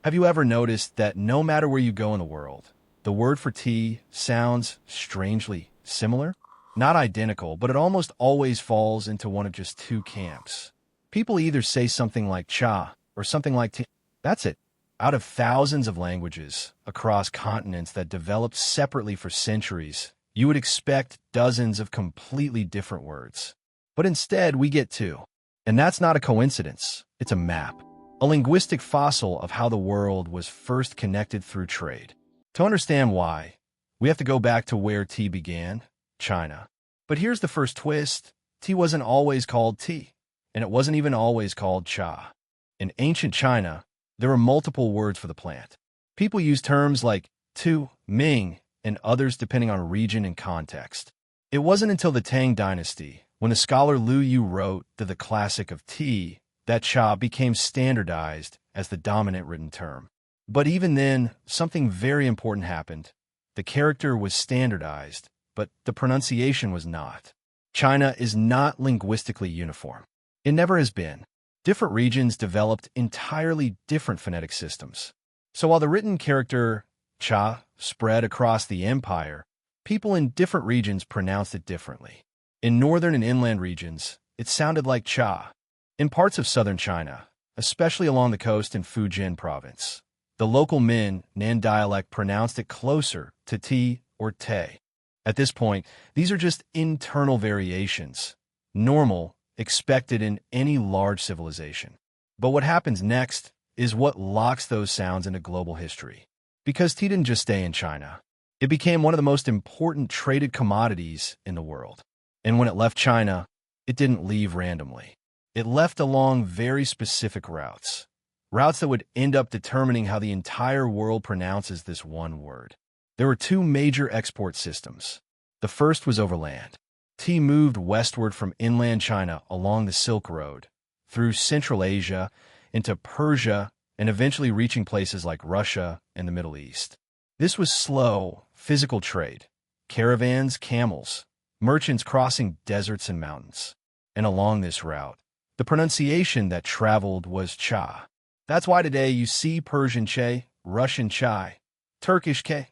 Have you ever noticed that no matter where you go in the world, the word for tea sounds strangely similar? Not identical, but it almost always falls into one of just two camps. People either say something like cha or something like tea. That's it. Out of thousands of languages across continents that developed separately for centuries, you would expect dozens of completely different words. But instead, we get two. And that's not a coincidence. It's a map. A linguistic fossil of how the world was first connected through trade. To understand why, we have to go back to where tea began, China. But here's the first twist. Tea wasn't always called tea, and it wasn't even always called cha. In ancient China, there were multiple words for the plant. People used terms like tu, ming, and others depending on region and context. It wasn't until the Tang Dynasty, when the scholar Liu Yu wrote the classic of tea, that cha became standardized as the dominant written term. But even then, something very important happened. The character was standardized, but the pronunciation was not. China is not linguistically uniform. It never has been. Different regions developed entirely different phonetic systems. So while the written character cha spread across the empire, people in different regions pronounced it differently. In northern and inland regions, it sounded like cha. In parts of southern China, especially along the coast in Fujian province, the local Nan dialect pronounced it closer to ti or te. At this point, these are just internal variations, normal, expected in any large civilization. But what happens next is what locks those sounds into global history. Because tea didn't just stay in China, it became one of the most important traded commodities in the world. And when it left China, it didn't leave randomly. It left along very specific routes that would end up determining how the entire world pronounces this one word. There were two major export systems. The first was overland. Tea moved westward from inland China along the Silk Road, through Central Asia, into Persia, and eventually reaching places like Russia and the Middle East. This was slow, physical trade. Caravans, camels, merchants crossing deserts and mountains. And along this route, the pronunciation that traveled was cha. That's why today you see Persian che, Russian chai, Turkish ke,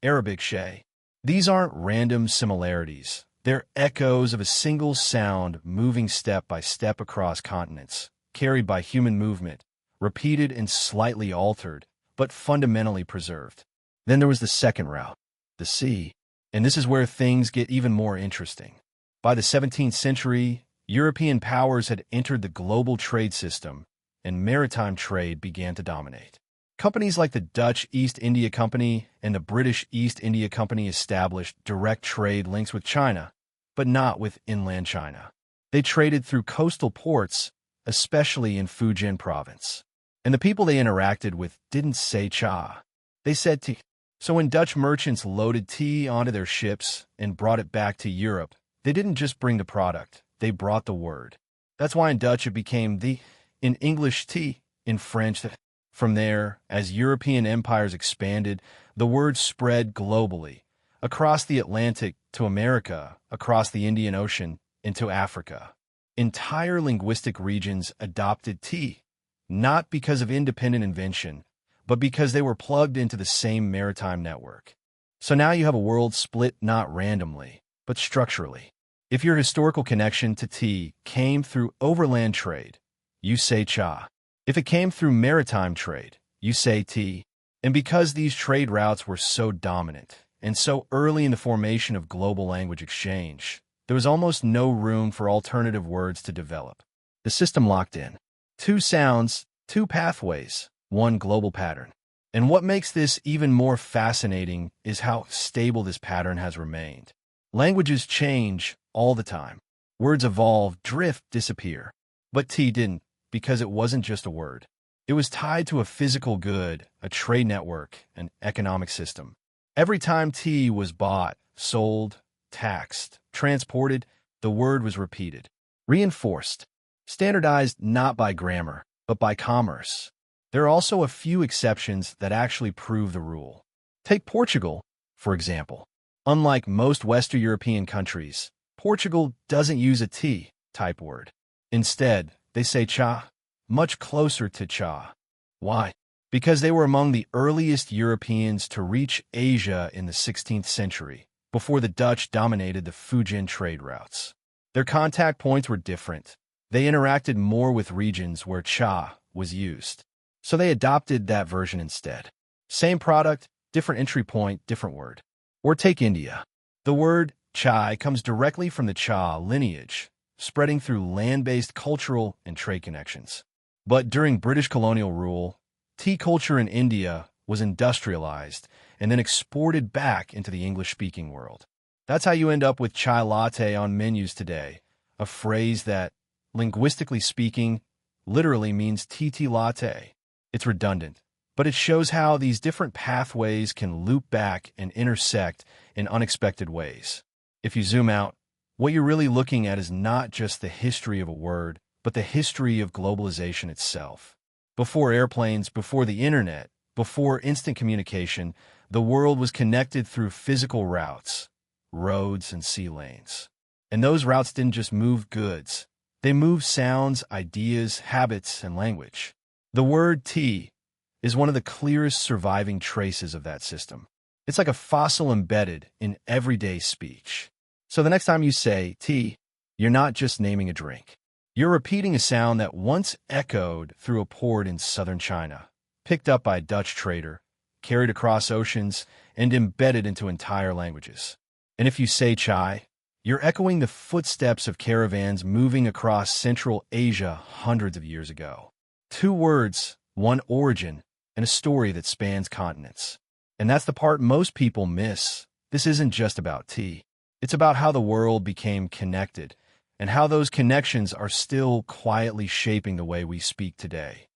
Arabic she. These aren't random similarities. They're echoes of a single sound moving step by step across continents, carried by human movement, repeated and slightly altered, but fundamentally preserved. Then there was the second route, the sea. And this is where things get even more interesting. By the 17th century, European powers had entered the global trade system, and maritime trade began to dominate. Companies like the Dutch East India Company and the British East India Company established direct trade links with China, but not with inland China. They traded through coastal ports, especially in Fujian province. And the people they interacted with didn't say cha. They said tea. So when Dutch merchants loaded tea onto their ships and brought it back to Europe, they didn't just bring the product, they brought the word. That's why in Dutch it became the, in English tea, in French the. From there, as European empires expanded, the word spread globally, across the Atlantic to America, across the Indian Ocean into Africa. Entire linguistic regions adopted tea, not because of independent invention, but because they were plugged into the same maritime network. So now you have a world split not randomly, but structurally. If your historical connection to tea came through overland trade, you say cha. If it came through maritime trade, you say tea. And because these trade routes were so dominant and so early in the formation of global language exchange, there was almost no room for alternative words to develop. The system locked in. Two sounds, two pathways, one global pattern. And what makes this even more fascinating is how stable this pattern has remained. Languages change all the time. Words evolve, drift, disappear. But tea didn't. Because it wasn't just a word. It was tied to a physical good, a trade network, an economic system. Every time tea was bought, sold, taxed, transported, the word was repeated, reinforced, standardized not by grammar, but by commerce. There are also a few exceptions that actually prove the rule. Take Portugal, for example. Unlike most Western European countries, Portugal doesn't use a T type word. Instead, they say cha, much closer to cha. Why? Because they were among the earliest Europeans to reach Asia in the 16th century, before the Dutch dominated the Fujian trade routes. Their contact points were different. They interacted more with regions where cha was used, so they adopted that version instead. Same product, different entry point, different word. Or take India. The word chai comes directly from the cha lineage, spreading through land-based cultural and trade connections. But during British colonial rule, tea culture in India was industrialized and then exported back into the English-speaking world. That's how you end up with chai latte on menus today, a phrase that, linguistically speaking, literally means tea latte. It's redundant, but it shows how these different pathways can loop back and intersect in unexpected ways. If you zoom out, what you're really looking at is not just the history of a word, but the history of globalization itself. Before airplanes, before the internet, before instant communication, the world was connected through physical routes, roads, and sea lanes. And those routes didn't just move goods. They moved sounds, ideas, habits, and language. The word tea is one of the clearest surviving traces of that system. It's like a fossil embedded in everyday speech. So the next time you say tea, you're not just naming a drink. You're repeating a sound that once echoed through a port in southern China, picked up by a Dutch trader, carried across oceans, and embedded into entire languages. And if you say chai, you're echoing the footsteps of caravans moving across Central Asia hundreds of years ago. Two words, one origin, and a story that spans continents. And that's the part most people miss. This isn't just about tea. It's about how the world became connected, and how those connections are still quietly shaping the way we speak today.